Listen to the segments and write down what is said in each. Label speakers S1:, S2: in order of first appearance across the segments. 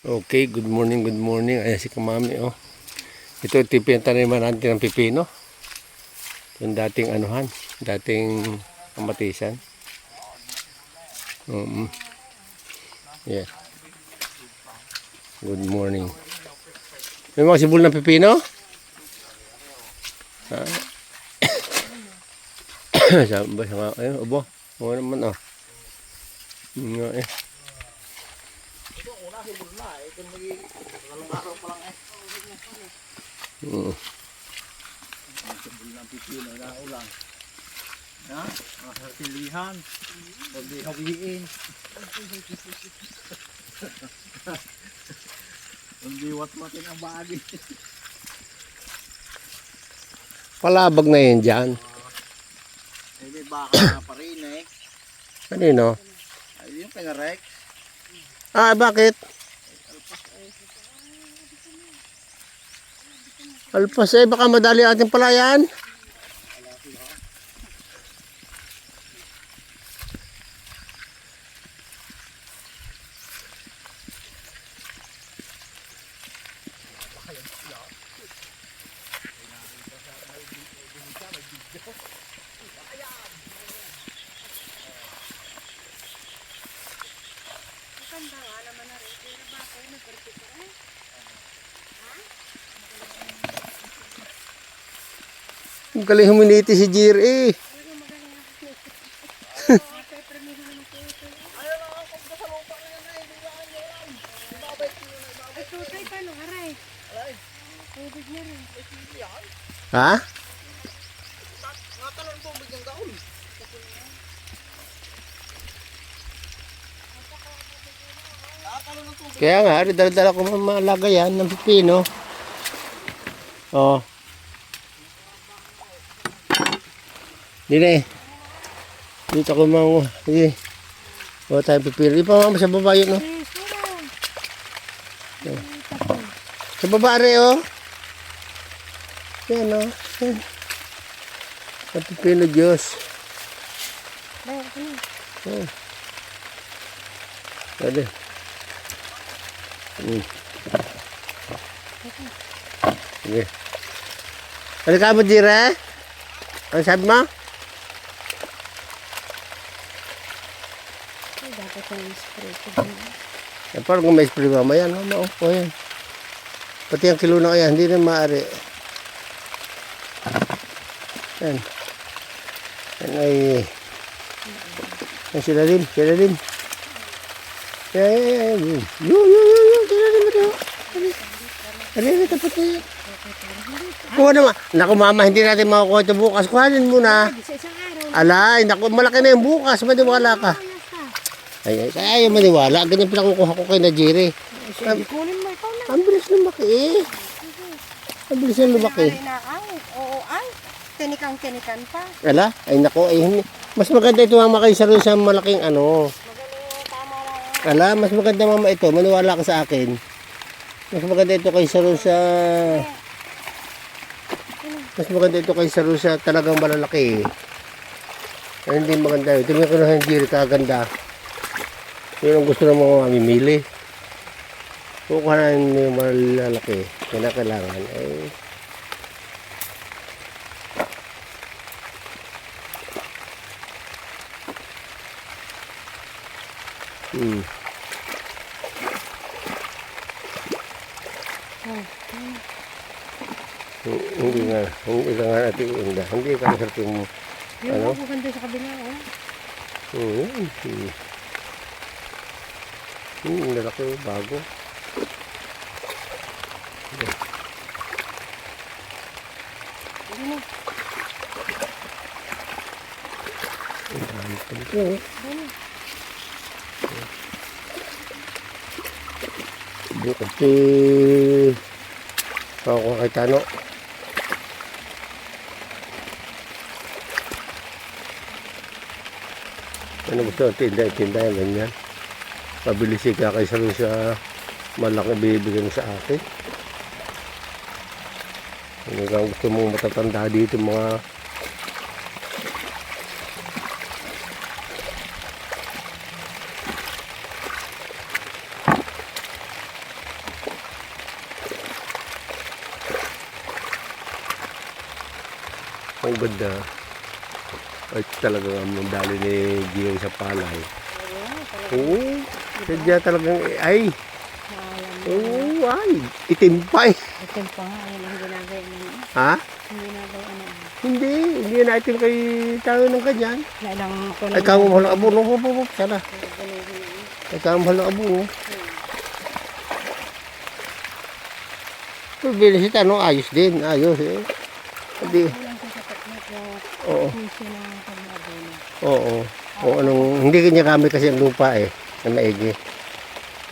S1: Okay, good morning, good morning. Ayan si Kamami, oh. Ito yung taniman natin ng pipino. Yung dating anuhan, dating kamatisan. Yeah. Good morning. May mga sibol ng pipino? Ha? Sabi ba siya nga? Ayun, ubo. Oo naman, oh. Nga, eh.
S2: Ito, una sibol na. Ito walang araw pa lang eh. Sibol ng pipino na ulang. Ha? Mga silihan. Pwede hawiin. Hindi wat-watin ang bagi.
S1: Palabag na yan dyan.
S2: May baka na pa rin eh.
S1: Kanino?
S2: Ay, yung pinarek.
S1: Ah, bakit? Alpas eh, baka madali ating palayan. Ang galing huminiti si Jir eh. Ha?
S2: Natalon po bigyan daon.
S1: Kaya nga, dala-dala ko malaga yan ng pipino. Oh. Dine. Dito ko mga. Sige. O tayo pipino. Ipa mama sa baba yun, no? Sa baba rin, oh. Yan, oh. Yan. Sa pipino, Diyos. Oh. Pwede. Sige. Ano ka mo, Jira? Ano sabi mo?
S3: Dapat yung spray ko.
S1: Parang kung may spray mamaya, no? O, yan. Pati ang kilo na kaya, hindi na maaari. Yan. Yan ay... Yan sila din. Yan. Sila tapat na yan. Kuha naman. Naku mama, hindi natin makukuha ito bukas. Kuhanin mo na.
S3: Sa isang araw.
S1: Alay, naku, malaki na yung bukas. Maniwala ka. Ay, kaya ayaw maniwala. Ganyan pinakukuha ko kay Najiri.
S3: Kunin mo ikaw na.
S1: Ang bilis lumaki eh. Ang bilis na lumaki.
S3: Oo ay. Tinikang-tinikan pa.
S1: Ala, ay naku. Ay, mas maganda ito mama kaysa rin sa malaking ano.
S3: Magaling tama lang.
S1: Ala, mas maganda mama ito. Maniwala ka sa akin. Mas maganda ito kaysa rin sa... Mas maganda ito kaysa rin sa talagang malalaki eh. Ay, hindi maganda. Ito may kunahan Jiri, kaganda. Yun ang gusto ng mga mamimili. Kukuha na yung malalaki. Kailangan. Ay... Hindi nga natin iunda. Hindi ka masarap yung
S3: Yung ako ganda sa kabila, oh.
S1: Lalaki bago. Bukas si ako kay Tano. Ano gusto? Tinda yan ganyan. Pabilis ka kaysa rin sa malaki bibigyan sa akin. Ano kang gusto mong matatanda dito mga Ang ganda. Ay talagang ang dali ni Gio sa palay. Oo. Sadya talagang ay. Oo ay. Itim pa eh.
S3: Itim pa nga. Ayun ang ginagaya na.
S1: Ha?
S3: Ang ginagaya na.
S1: Hindi. Hindi na itim kay tayo ng ganyan.
S3: Lalang ko
S1: Ay kamo mahal abo. Sana. Ay kamo mahal abo. Pagbilis ito, no? Ayos din. Ayos eh. Hindi. Oo. Oo. O anong, hindi kanya gamit kasi ang lupa eh. Na maigi.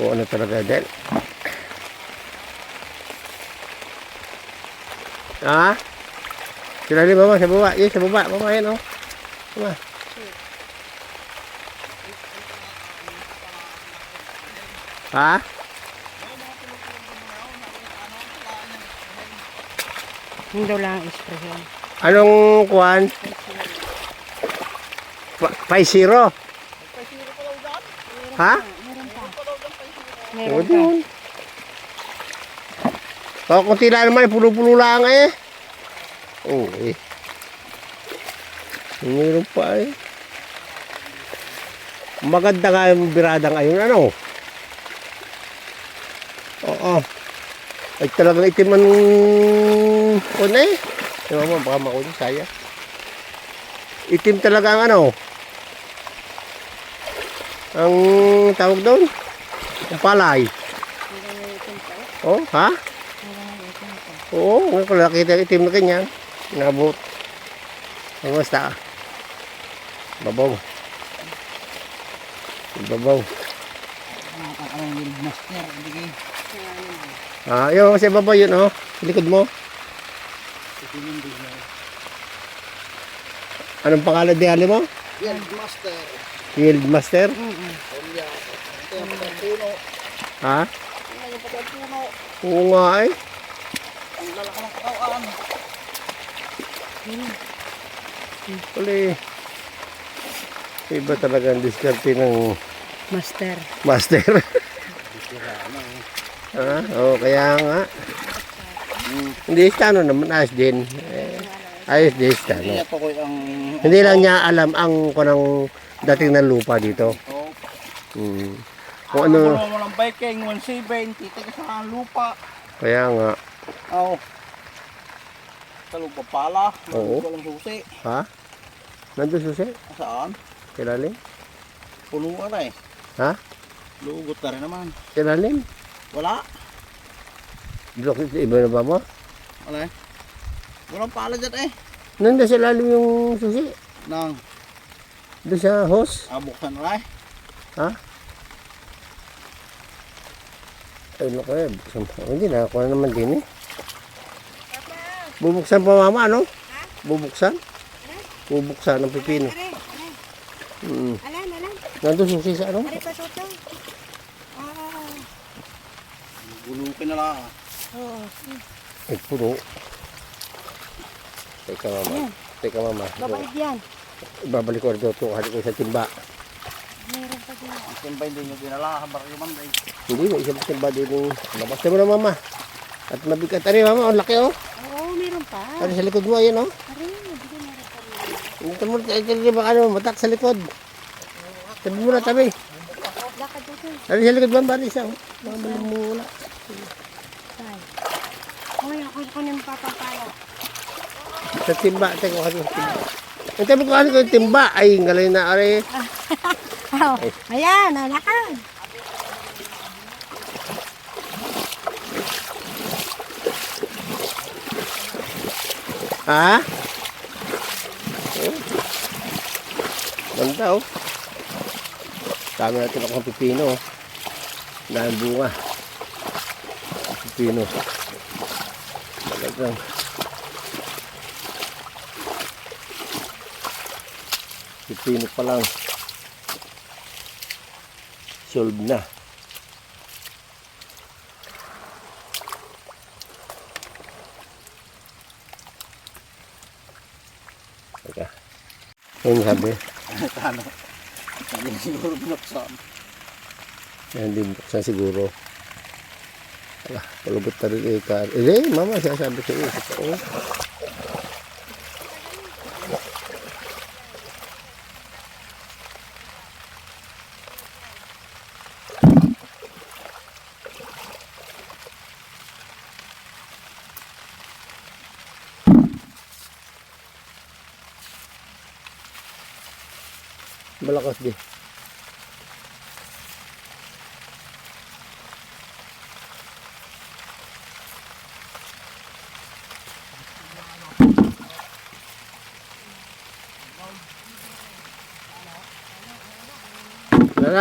S1: O ano talaga din. Ha? Sila rin mama sa baba. Yes, sa baba. Mama yan oh. Mama. Ha?
S3: Hindi daw lang expression.
S1: Anong kuhan? 5-0? Ha?
S3: Meron pa.
S1: O
S3: Meron pa.
S1: doon. O kunti lang naman, pulo-pulo lang eh. Oo eh. Meron pa eh. Maganda nga yung birada ngayon, ano? Oo. Ay talagang itiman ko na eh. Yung mama, baka makunin, saya. Itim talaga ang ano. Ang tawag doon. Ang palay. Oh, ha? Oo, ngayon ko nakita itim na ganyan. Nabot. Basta. Babaw. Babaw. Ah, yun, kasi babaw yun, oh. Sa likod mo. Anong pangalan di hali mo?
S2: Field master.
S1: Field Master?
S2: Kanya. Ito yung pagkapuno.
S1: Ha?
S2: Ito yung pagkapuno.
S1: Oo nga eh.
S2: Ang lalaki ng katawan.
S1: Uli. Iba talaga ang diskarte ng
S3: Master.
S1: master. Ha? Oo, kaya nga. Hindi stano naman, ayos din. Ayos din stano.
S2: Kaya po ko ang...
S1: Hindi lang niya alam ang kunang dating ng lupa dito.
S2: Oh.
S1: Kung ano,
S2: mo ng biking, 1.7, titig sa lupa.
S1: kaya nga.
S2: Oo. Sa lupa pala.
S1: Oo.
S2: Walang susi.
S1: Ha? Nandun susi?
S2: Saan?
S1: Kilalim?
S2: Punuan na eh.
S1: Ha?
S2: Lugot na rin naman.
S1: Kilalim?
S2: Wala.
S1: Dito, iba na ba mo?
S2: Wala eh. Walang pala dyan eh.
S1: Nandun sa lalim yung susi?
S2: Nang
S1: Doon sa hose?
S2: buksan na eh.
S1: Ha? Ay, naku eh. Hindi na, ako na naman din eh. Bubuksan pa mama, ano? Bubuksan? Bubuksan ng pipino.
S3: Alam.
S1: Nandun susi sa ano?
S3: Ari pa soto.
S2: Gulukin na lang.
S3: Oo.
S1: Ay, puno. Teka mama. Teka mama.
S3: Babalik yan.
S1: Ibabalik ko rin ito. Hali ko sa timba.
S3: Meron pa din.
S2: Ang timbay din yung dinala. Habar yung manday.
S1: Hindi, may isang timba din yung labas mo na mama. At mabigat. Ari mama, ang laki oh.
S3: Oo, meron pa.
S1: Ari sa likod mo, ayan oh.
S3: Ari, hindi meron pa rin.
S1: Ito mo, ito ba ano, matak sa likod. Tabi mo na, tabi.
S3: Lakad dito.
S1: Ari sa likod mo, bali siya oh. Mabalik mo wala.
S3: Ay. Uy, ako yung papapalo.
S1: Sa timba, teka ko sa timba. Ang tabi ko ano ko yung timba. Ay, ngalay na ari.
S3: Oh, ayan, lakad.
S1: Ha? Oh. Ganda oh. Dami natin akong pipino oh. Dahil bunga. Pipino. Talagang. Pipino pa lang. Solve na. Teka. Ano sabi?
S2: Ano? Hindi siguro binuksan.
S1: Yan din buksan siguro. Ala, palubot na rin eh. Mama, siya sabi ko eh. Oo. Malakas di.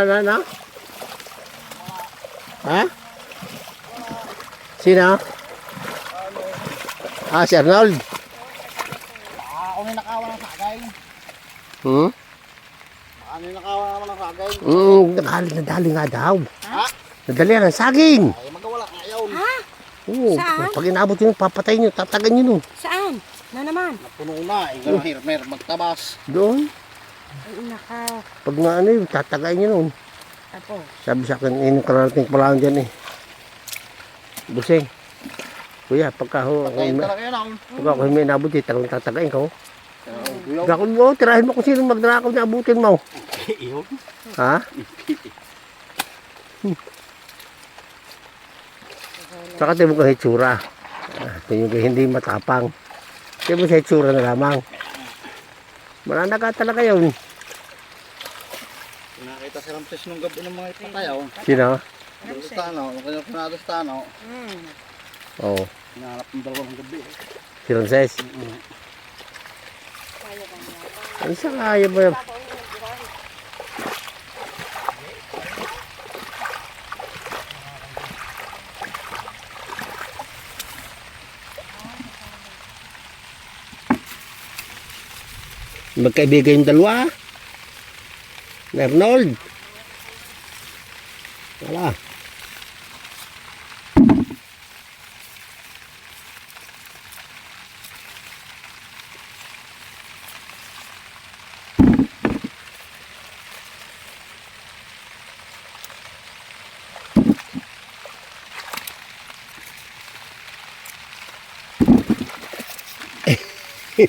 S1: Na? Ha? Sino? Ah, si Arnold.
S2: Ako may nakawa ng sagay.
S1: Hmm?
S2: Ano yung nakawa naman ng sagay?
S1: Nadali nga daw.
S2: Ha?
S1: Nadali ang saging.
S2: Ay, magawala nga yun.
S3: Ha?
S1: Oo,
S3: Saan?
S1: pag inabot yun, papatay nyo, tatagan nyo nun.
S3: Saan? Na naman?
S2: Napuno na. Ikaw hirmer magtabas.
S1: Doon.
S3: Ay, nakaw.
S1: Pag nga ano yun, tatagayin nyo nun.
S3: Apo.
S1: Sabi sa akin, yung kararating pala lang dyan eh. Buseng. Kuya, pagka ho,
S2: Patayin talaga yun ako.
S1: pagka ako may inabot, talagang tatagayin ka ho.
S2: Gulaw.
S1: Gakon mo, tirahin mo kung sino magdrakao na abutin mo.
S2: Iyon.
S1: Ha? Saka tayo mo kang hitsura. Ito yung hindi matapang. Tayo mo sa hitsura na lamang. Mananaga talaga yun.
S2: Nakita si Ramses nung gabi ng mga ipatayaw.
S1: Sino?
S2: Doon sa tano. Nung kanyang pinado sa tano.
S1: Oo.
S2: Hinahanap ng dalawang gabi.
S1: Si Rances. Ano sa kaya ba yun? Magkaibigan yung dalawa. Arnold. Wala.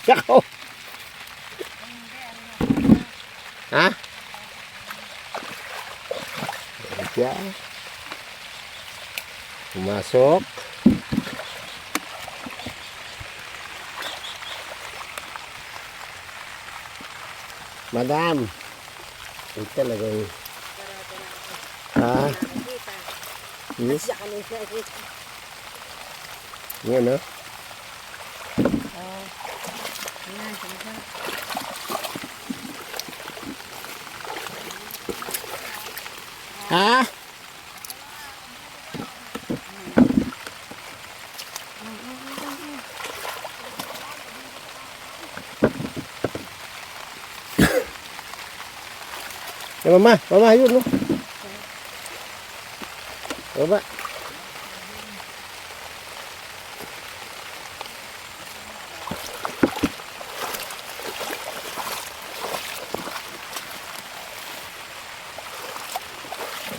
S1: Ako. Ha? Siya. Pumasok. Madam. Ito talaga yun. Ha? Yes. Yan, no? Ha? Mama, yun, no? Baba.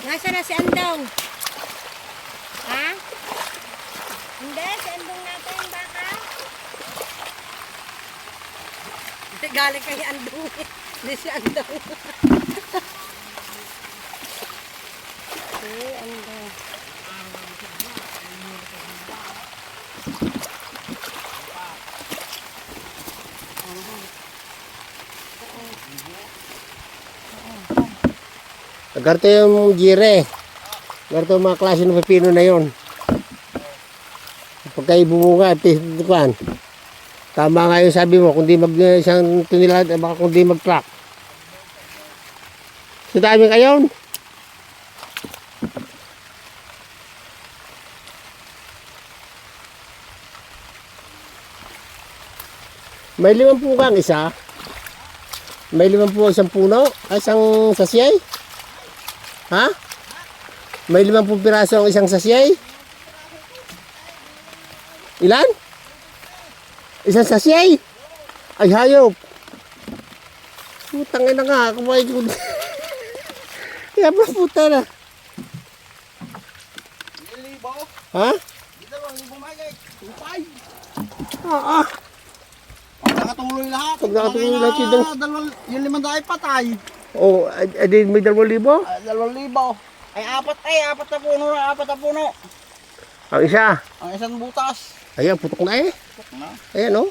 S3: Nasaan na si Andong? Ha? Hindi, si Andong natin yung baka. Galing kay Andong. Hindi si Andong. Si Andong.
S1: Agarto yung gire. Agarto yung mga klase ng pepino na yon. Pagka ibumunga, pisutukan. Tama nga yung sabi mo, kung di mag isang tunilad, baka kung di mag-clock. So dami kayon. May 5 kang isa. May 5 isang puno, ay isang sasyay. Ha? May 50 piraso ang isang sasyay? Ilan? Isang sasyay? Ay, hayop. Putang ina nga, kumain ko. Kaya pa puta na. Ha?
S2: Dito lang, hindi bumagay. Tupay.
S1: Oo.
S2: Pag nakatuloy lahat.
S1: Pag nakatuloy lahat yun.
S2: Yung 500 patay.
S1: Oh, ay, may 2,000?
S2: 2,000. Ay, apat na puno na, 4 na puno.
S1: Ang isa.
S2: Ang isang butas.
S1: Ayan, putok na eh.
S2: Na.
S1: Ayan, oh.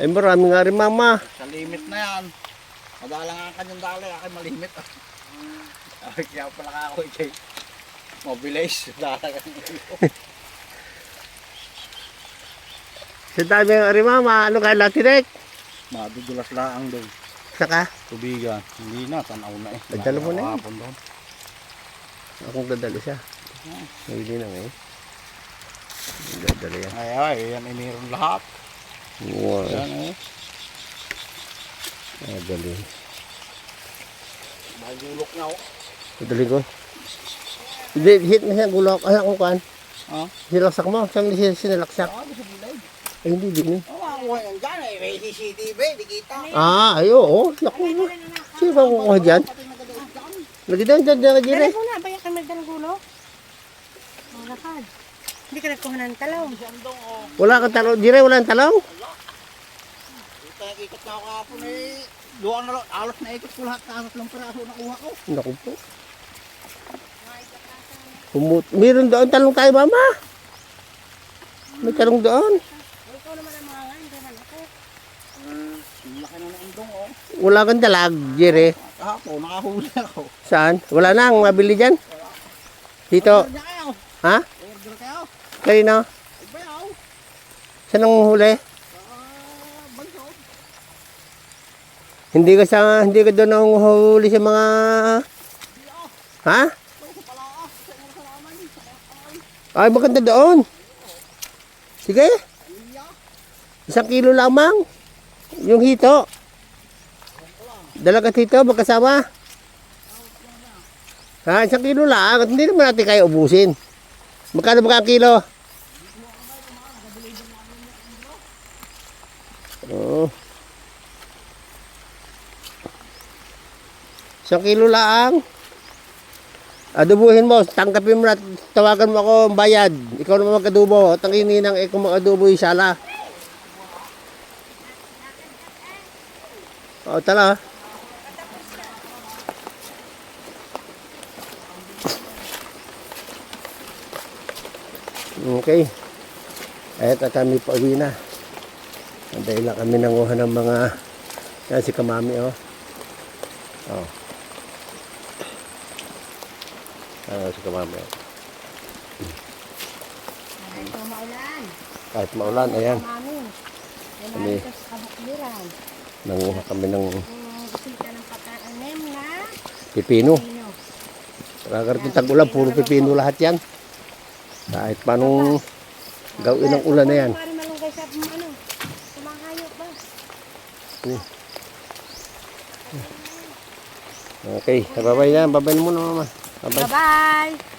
S1: Ay marami nga rin mama.
S2: Sa limit na yan. Madala nga ang kanyang dali, akin malimit. Ay, kaya pala ka ako ikay. Mobilize. Dala ka ng ilo.
S1: Sa dami nga rin mama, ano kaya latirek?
S2: Madudulas laang doon.
S1: Saka,
S2: Tubigan. Hindi na, tanaw na eh.
S1: Dala mo na yun.
S2: Nakakapon doon.
S1: akong dadali siya. Hindi na ngayon. Dadali yan.
S2: Ay, yan ay meron lahat.
S1: Wow.
S2: Yan eh.
S1: Dadali.
S2: Magulok na oh.
S1: Dadali ko. Hindi, hit na siya gulok. Ay, akong kan.
S2: Ha?
S1: Sinalaksak mo. Saan siya sinalaksak?
S2: Ah, sa bilay.
S1: Ay, hindi din eh.
S2: Oh, makuha yan dyan eh. May CCTV, di kita.
S1: Ah, ay, oo. Naku. Sino ba kukuha dyan? Lagi dyan, dyan, dyan, dyan.
S3: Dali mo na, bayan ka magdalang gulo. Oh, lakad. Hindi ka nagkuha ng talong.
S1: Wala kang talong. Dire, wala kang talong?
S2: Ikot na ako kapon eh. Luwang na alos na ikot ko lahat. Kasat lang peraso nakuha ko.
S1: Naku po. Meron doon talong tayo, mama. May talong doon.
S3: Ikaw naman ang mga nga, hindi man ako.
S2: Ang laki na ng indong oh.
S1: Wala kang dalag, Jire.
S2: Kahapon, nakahuli ako.
S1: Saan? Wala na ang mabili dyan. Dito.
S2: Order kayo.
S1: Ha?
S2: Order kayo.
S1: Kanino?
S2: Ibayaw.
S1: Saan ang huli?
S2: Bansod.
S1: Hindi ka doon ang huli sa mga... Ha? Ay, maganda doon. Sige. 1 kilo lamang. Yung hito. Dalagat hito, magkasama. Ha, 1 kilo lang. At hindi naman natin kaya ubusin. Magkano ba ka kilo? Oh. 1 kilo lang. Adubuhin mo, tangkapin mo na, tawagan mo ako ang bayad. Ikaw naman mag-adubo. Tanginin ng kung mag-adubo yung sala. O, tala. Okay. Ayat at kami pa uwi na. Dahil lang kami nanguha ng mga... Yan si Kamami, oh. Oh. Si Kamami, oh.
S3: Ay, ito maulan.
S1: Kahit maulan, ayan.
S3: Mami. Ay,
S1: Kami.
S3: narito sa kabukliran.
S1: Nanguha kami ng
S3: Bisita ng patanim na
S1: pipino.
S3: pino.
S1: Kagarating tag-ulan, puro pipino lahat yan. Kahit paanong gawin ng ulan na yan.
S3: Pari malunggay sa ano, sa mga hayop ba?
S1: Okay, bye-bye na. Bye-bye muna, mama. Bye-bye.
S3: Bye-bye!